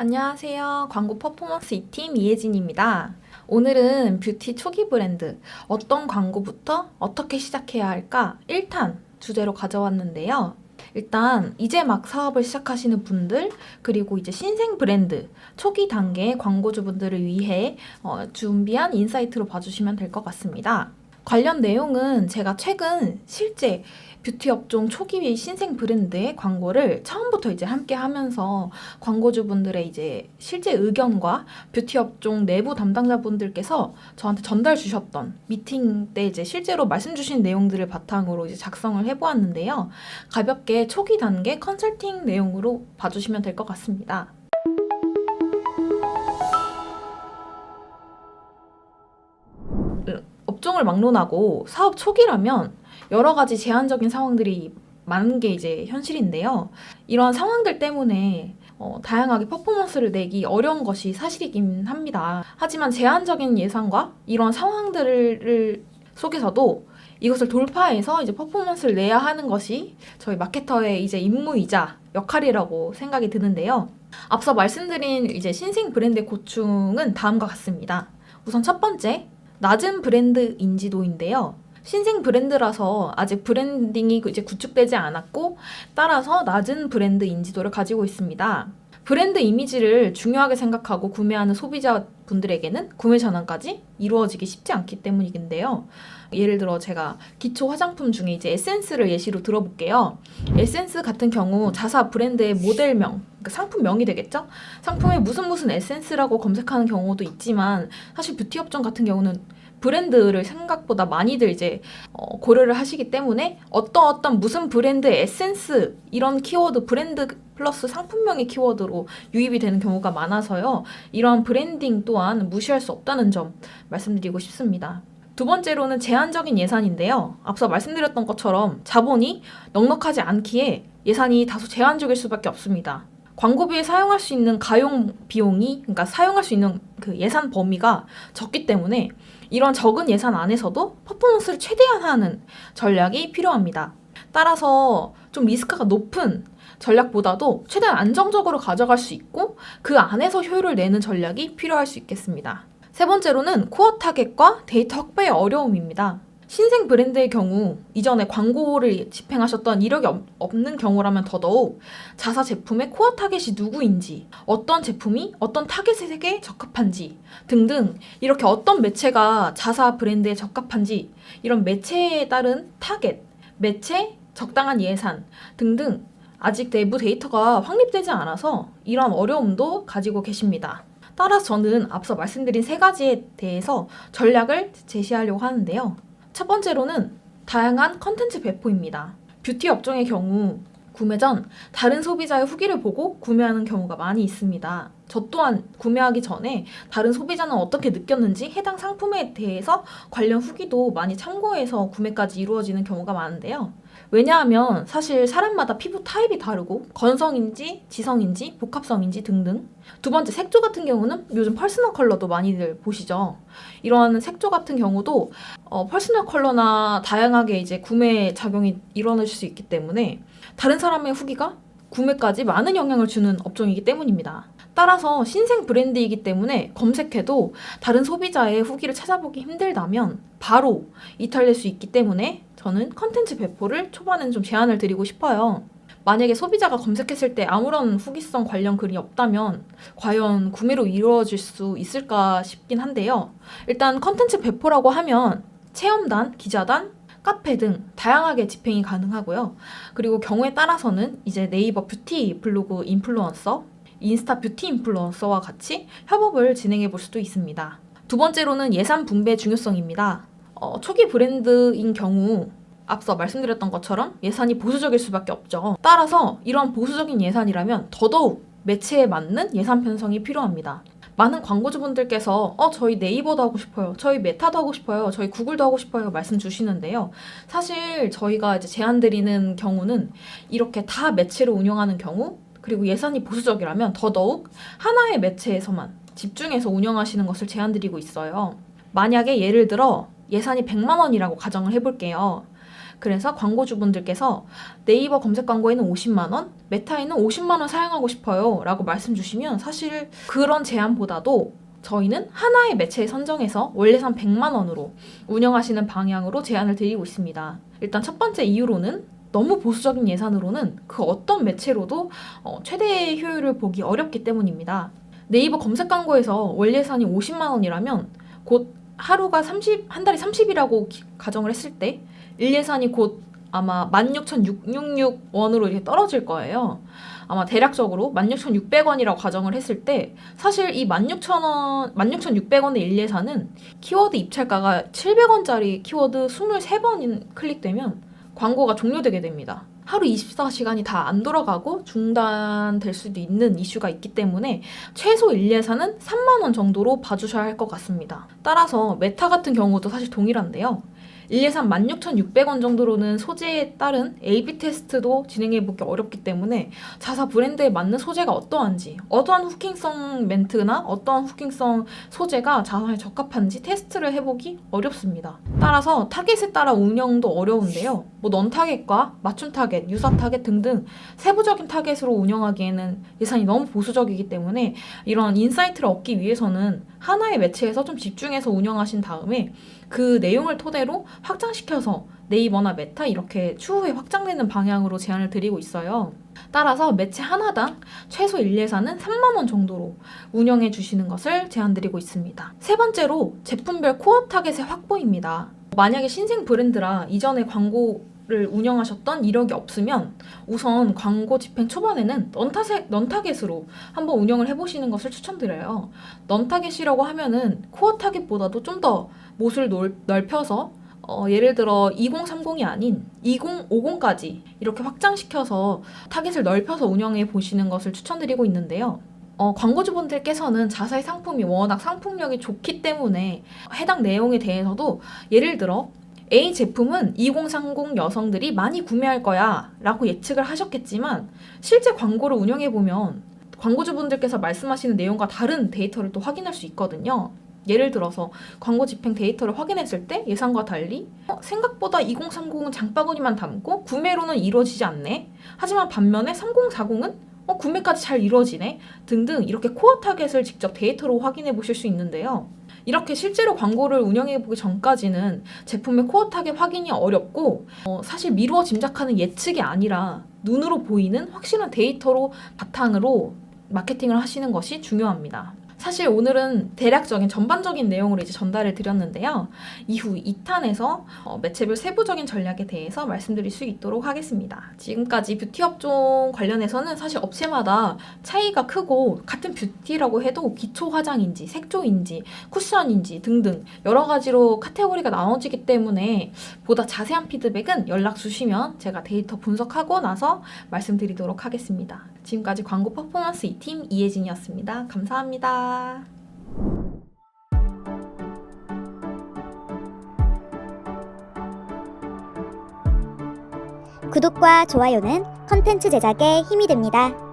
안녕하세요. 광고 퍼포먼스 2팀 이혜진입니다. 오늘은 뷰티 초기 브랜드, 어떤 광고부터 어떻게 시작해야 할까 1탄 주제로 가져왔는데요. 일단 이제 막 사업을 시작하시는 분들, 그리고 이제 신생 브랜드, 초기 단계 광고주분들을 위해 준비한 인사이트로 봐주시면 될 것 같습니다. 관련 내용은 제가 최근 실제 뷰티 업종 초기 신생 브랜드의 광고를 처음부터 이제 함께 하면서 광고주분들의 이제 실제 의견과 뷰티 업종 내부 담당자분들께서 저한테 전달 주셨던 미팅 때 이제 실제로 말씀 주신 내용들을 바탕으로 이제 작성을 해보았는데요. 가볍게 초기 단계 컨설팅 내용으로 봐주시면 될 것 같습니다. 업종을 막론하고 사업 초기라면 여러 가지 제한적인 상황들이 많은 게 이제 현실인데요. 이런 상황들 때문에 다양하게 퍼포먼스를 내기 어려운 것이 사실이긴 합니다. 하지만 제한적인 예산과 이런 상황들을 속에서도 이것을 돌파해서 이제 퍼포먼스를 내야 하는 것이 저희 마케터의 이제 임무이자 역할이라고 생각이 드는데요. 앞서 말씀드린 이제 신생 브랜드의 고충은 다음과 같습니다. 우선 첫 번째, 낮은 브랜드 인지도인데요. 신생 브랜드라서 아직 브랜딩이 이제 구축되지 않았고 따라서 낮은 브랜드 인지도를 가지고 있습니다. 브랜드 이미지를 중요하게 생각하고 구매하는 소비자분들에게는 구매 전환까지 이루어지기 쉽지 않기 때문인데요. 예를 들어 제가 기초 화장품 중에 이제 에센스를 예시로 들어볼게요. 에센스 같은 경우 자사 브랜드의 모델명, 그러니까 상품명이 되겠죠? 상품에 무슨 에센스라고 검색하는 경우도 있지만 사실 뷰티 업종 같은 경우는 브랜드를 생각보다 많이들 이제 고려를 하시기 때문에 어떤 무슨 브랜드 에센스 이런 키워드 브랜드 플러스 상품명의 키워드로 유입이 되는 경우가 많아서요. 이런 브랜딩 또한 무시할 수 없다는 점 말씀드리고 싶습니다. 두 번째로는 제한적인 예산인데요. 앞서 말씀드렸던 것처럼 자본이 넉넉하지 않기에 예산이 다소 제한적일 수밖에 없습니다. 광고비에 사용할 수 있는 가용 비용이, 그러니까 사용할 수 있는 그 예산 범위가 적기 때문에 이런 적은 예산 안에서도 퍼포먼스를 최대한 하는 전략이 필요합니다. 따라서 좀 리스크가 높은 전략보다도 최대한 안정적으로 가져갈 수 있고 그 안에서 효율을 내는 전략이 필요할 수 있겠습니다. 세 번째로는 코어 타겟과 데이터 확보의 어려움입니다. 신생 브랜드의 경우 이전에 광고를 집행하셨던 이력이 없는 경우라면 더더욱 자사 제품의 코어 타겟이 누구인지, 어떤 제품이 어떤 타겟에게 적합한지 등등 이렇게 어떤 매체가 자사 브랜드에 적합한지 이런 매체에 따른 타겟, 매체, 적당한 예산 등등 아직 내부 데이터가 확립되지 않아서 이런 어려움도 가지고 계십니다. 따라서 저는 앞서 말씀드린 세 가지에 대해서 전략을 제시하려고 하는데요. 첫 번째로는 다양한 컨텐츠 배포입니다. 뷰티 업종의 경우 구매 전 다른 소비자의 후기를 보고 구매하는 경우가 많이 있습니다. 저 또한 구매하기 전에 다른 소비자는 어떻게 느꼈는지 해당 상품에 대해서 관련 후기도 많이 참고해서 구매까지 이루어지는 경우가 많은데요. 왜냐하면 사실 사람마다 피부 타입이 다르고 건성인지 지성인지 복합성인지 등등. 두 번째, 색조 같은 경우는 요즘 퍼스널 컬러도 많이들 보시죠. 이런 색조 같은 경우도 퍼스널 컬러나 다양하게 이제 구매 작용이 일어날 수 있기 때문에 다른 사람의 후기가 구매까지 많은 영향을 주는 업종이기 때문입니다. 따라서 신생 브랜드이기 때문에 검색해도 다른 소비자의 후기를 찾아보기 힘들다면 바로 이탈될 수 있기 때문에 저는 컨텐츠 배포를 초반에는 좀 제한을 드리고 싶어요. 만약에 소비자가 검색했을 때 아무런 후기성 관련 글이 없다면 과연 구매로 이루어질 수 있을까 싶긴 한데요. 일단 컨텐츠 배포라고 하면 체험단, 기자단, 카페 등 다양하게 집행이 가능하고요. 그리고 경우에 따라서는 이제 네이버 뷰티 블로그 인플루언서, 인스타 뷰티 인플루언서와 같이 협업을 진행해 볼 수도 있습니다. 두 번째로는 예산 분배 중요성입니다. 초기 브랜드인 경우 앞서 말씀드렸던 것처럼 예산이 보수적일 수밖에 없죠. 따라서 이런 보수적인 예산이라면 더더욱 매체에 맞는 예산 편성이 필요합니다. 많은 광고주분들께서 저희 네이버도 하고 싶어요. 저희 메타도 하고 싶어요. 저희 구글도 하고 싶어요. 말씀 주시는데요. 사실 저희가 이제 제안 드리는 경우는 이렇게 다 매체를 운영하는 경우 그리고 예산이 보수적이라면 더더욱 하나의 매체에서만 집중해서 운영하시는 것을 제안드리고 있어요. 만약에 예를 들어 예산이 100만 원이라고 가정을 해볼게요. 그래서 광고주분들께서 네이버 검색 광고에는 50만 원, 메타에는 50만 원 사용하고 싶어요 라고 말씀 주시면 사실 그런 제안보다도 저희는 하나의 매체에 선정해서 원래산 100만 원으로 운영하시는 방향으로 제안을 드리고 있습니다. 일단 첫 번째 이유로는 너무 보수적인 예산으로는 그 어떤 매체로도 최대의 효율을 보기 어렵기 때문입니다. 네이버 검색 광고에서 월 예산이 50만 원이라면 곧 하루가 한 달에 30이라고 가정을 했을 때 일 예산이 곧 아마 16,666원으로 이렇게 떨어질 거예요. 아마 대략적으로 16,600원이라고 가정을 했을 때 사실 이 16,600원의 일 예산은 키워드 입찰가가 700원짜리 키워드 23번 클릭되면 광고가 종료되게 됩니다. 하루 24시간이 다 안 돌아가고 중단될 수도 있는 이슈가 있기 때문에 최소 일 예산은 3만 원 정도로 봐주셔야 할 것 같습니다. 따라서 메타 같은 경우도 사실 동일한데요. 일 예산 16,600원 정도로는 소재에 따른 A/B 테스트도 진행해보기 어렵기 때문에 자사 브랜드에 맞는 소재가 어떠한지, 어떠한 후킹성 멘트나 어떠한 후킹성 소재가 자사에 적합한지 테스트를 해보기 어렵습니다. 따라서 타겟에 따라 운영도 어려운데요. 넌 타겟과 맞춤 타겟, 유사 타겟 등등 세부적인 타겟으로 운영하기에는 예산이 너무 보수적이기 때문에 이런 인사이트를 얻기 위해서는 하나의 매체에서 좀 집중해서 운영하신 다음에 그 내용을 토대로 확장시켜서 네이버나 메타 이렇게 추후에 확장되는 방향으로 제안을 드리고 있어요. 따라서 매체 하나당 최소 일 예산은 3만 원 정도로 운영해 주시는 것을 제안드리고 있습니다. 세 번째로 제품별 코어 타겟의 확보입니다. 만약에 신생 브랜드라 이전에 광고를 운영하셨던 이력이 없으면 우선 광고 집행 초반에는 넌타겟으로 한번 운영을 해보시는 것을 추천드려요. 넌타겟이라고 하면은 코어 타겟보다도 좀 더 못을 넓혀서 예를 들어 2030이 아닌 2050까지 이렇게 확장시켜서 타겟을 넓혀서 운영해 보시는 것을 추천드리고 있는데요. 광고주분들께서는 자사의 상품이 워낙 상품력이 좋기 때문에 해당 내용에 대해서도 예를 들어 A 제품은 2030 여성들이 많이 구매할 거야 라고 예측을 하셨겠지만 실제 광고를 운영해보면 광고주분들께서 말씀하시는 내용과 다른 데이터를 또 확인할 수 있거든요. 예를 들어서 광고 집행 데이터를 확인했을 때 예상과 달리 생각보다 2030은 장바구니만 담고 구매로는 이루어지지 않네. 하지만 반면에 3040은 구매까지 잘 이루어지네. 등등 이렇게 코어 타겟을 직접 데이터로 확인해 보실 수 있는데요. 이렇게 실제로 광고를 운영해 보기 전까지는 제품의 코어 타겟 확인이 어렵고 사실 미루어 짐작하는 예측이 아니라 눈으로 보이는 확실한 데이터로 바탕으로 마케팅을 하시는 것이 중요합니다. 사실 오늘은 대략적인 전반적인 내용으로 이제 전달을 드렸는데요. 이후 2탄에서 매체별 세부적인 전략에 대해서 말씀드릴 수 있도록 하겠습니다. 지금까지 뷰티 업종 관련해서는 사실 업체마다 차이가 크고 같은 뷰티라고 해도 기초 화장인지 색조인지 쿠션인지 등등 여러 가지로 카테고리가 나눠지기 때문에 보다 자세한 피드백은 연락 주시면 제가 데이터 분석하고 나서 말씀드리도록 하겠습니다. 지금까지 광고 퍼포먼스 2팀 이혜진이었습니다. 감사합니다. 구독과 좋아요는 컨텐츠 제작에 힘이 됩니다.